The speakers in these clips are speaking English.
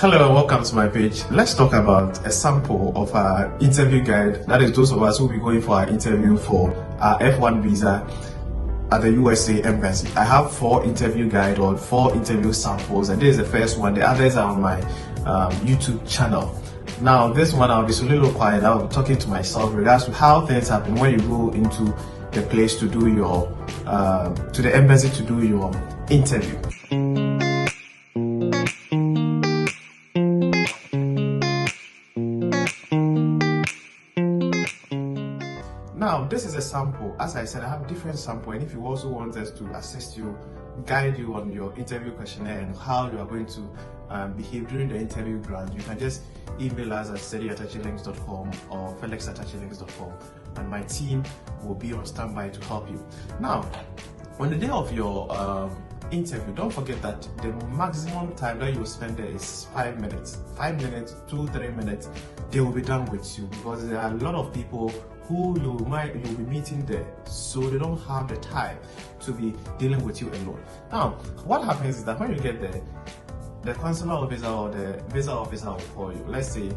Hello and welcome to my page. Let's talk about a sample of our interview guide. That is those of us who will be going for our interview for our F1 visa at the USA Embassy. I have 4 interview guide or 4 interview samples, and this is the first one. The others are on my YouTube channel. Now this one I'll be a little quiet. I'll be talking to myself in regards to how things happen when you go into the place to do your to the embassy to do your interview. Now, this is a sample. As I said, I have different sample, and if you also want us to assist you, guide you on your interview questionnaire and how you are going to behave during the interview ground, you can just email us at steady@achilinks.com or felix@achilinks.com, and my team will be on standby to help you. Now, on the day of your interview, don't forget that the maximum time that you will spend there is 5 minutes. 5 minutes, 2-3 minutes, they will be done with you, because there are a lot of people who you'll be meeting there, so they don't have the time to be dealing with you alone. Now, what happens is that when you get there, the consular officer or the visa officer will call you. Let's say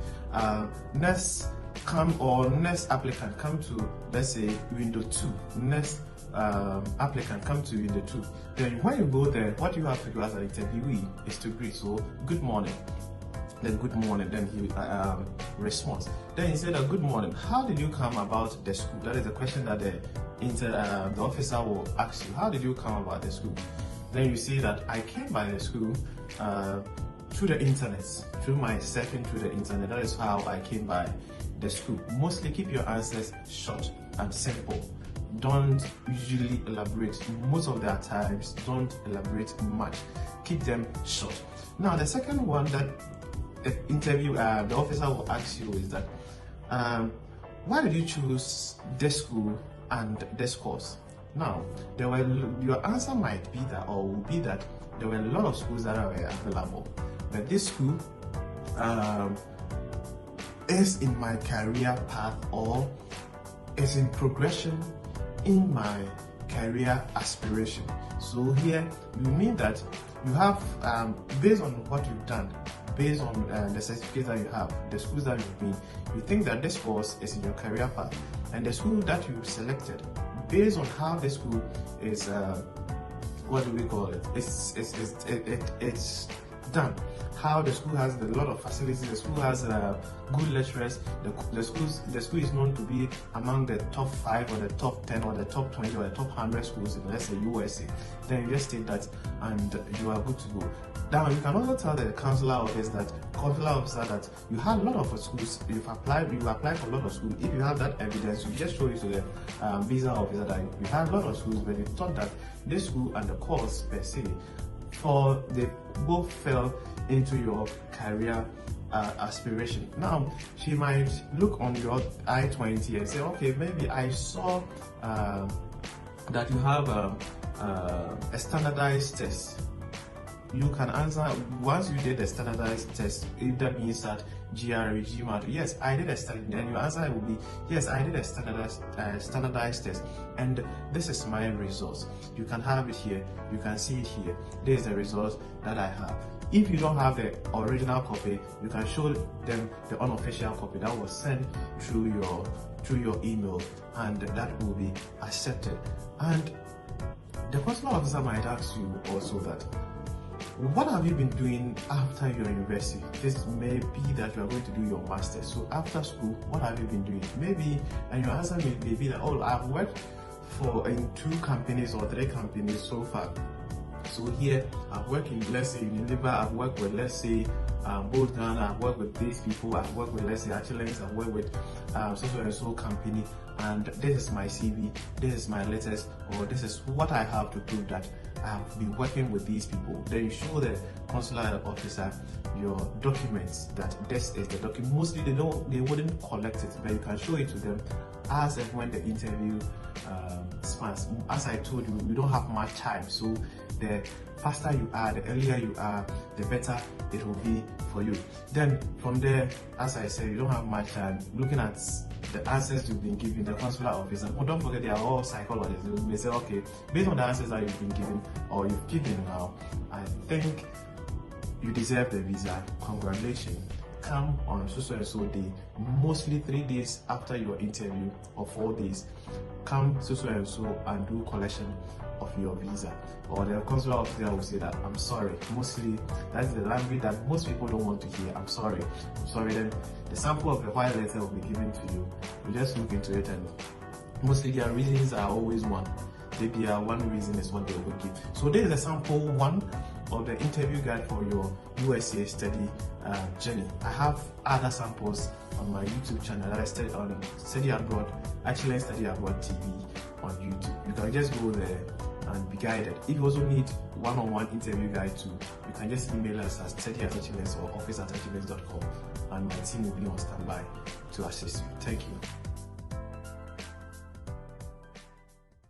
next applicant come to, let's say, window 2. Next applicant come to window 2. Then when you go there, what you have to do as an interviewee is to greet. So, good morning. Then good morning. Then he responds. Then he said, good morning. How did you come about the school? That is a question that the officer will ask you. How did you come about the school? Then you see that I came by the school through the internet, through my surfing through the internet. That is how I came by the school. Mostly keep your answers short and simple. Don't usually elaborate. Most of the times, don't elaborate much. Keep them short. Now, the second one that the officer will ask you is that why did you choose this school and this course? Now, your answer might be that, or will be that, there were a lot of schools that are available, but this school is in my career path, or is in progression in my career aspiration. So here you mean that you have based on what you've done, based on the certificates that you have, the schools that you've been, you think that this course is in your career path, and the school that you've selected, based on how the school is, what do we call it? It's done. How the school has a lot of facilities, the school has good lecturers, the school is known to be among the top 5 or the top 10 or the top 20 or the top 100 schools in, let's say, USA. Then you just state that and you are good to go. Now, you can also tell the consular officer that you had a lot of schools, you applied for a lot of schools. If you have that evidence, you just show it to the visa officer that you had a lot of schools, but you thought that this school and the course per se, they both fell into your career aspiration. Now, she might look on your I-20 and say, okay, maybe I saw that you have a standardized test. You can answer, once you did a standardized test, if that means that GRE, GMAT, yes, I did a standardized, and your answer will be, yes, I did a standardized test, and this is my results. You can have it here, you can see it here. This is the results that I have. If you don't have the original copy, you can show them the unofficial copy that was sent through your email, and that will be accepted. And the consular officer might ask you also that, what have you been doing after your university? This may be that you are going to do your master's. So after school, what have you been doing? Maybe, and your answer may be that, oh, I've worked in 2 companies or 3 companies so far. So here, I've worked in, let's say, Unilever, I've worked with, let's say, Bold Ghana, I've worked with these people, I've worked with, let's say, Achilinks, I've worked with so and so company, and this is my CV, this is my letters, or this is what I have to prove that I have been working with these people. Then you show the consular officer your documents, that this is the document. Mostly they wouldn't collect it, but you can show it to them as and when the interview spans. As I told you, we don't have much time, so the faster you are, the earlier you are, the better it will be for you. Then from there, as I said, you don't have much time. Looking at the answers you've been given, the consular officer, well, don't forget they are all psychologists. They say, okay, based on the answers that you've been given or you've given now, I think you deserve the visa, congratulations. Come on so and so day, mostly 3 days after your interview or 4 days. Come so and so and do collection of your visa. Or the consular officer will say that I'm sorry. Mostly that's the language that most people don't want to hear. I'm sorry. Then the sample of the white letter will be given to you. You just look into it, and mostly their reasons are always one. Maybe one reason is what they will give. So this is a sample one of the interview guide for your USA study journey. I have other samples on my YouTube channel that I study on Study Abroad, Excellent Study Abroad TV on YouTube. You can just go there and be guided. If you also need one-on-one interview guide too, you can just email us at study@achievements or office@achievements.com, and my team will be on standby to assist you. Thank you.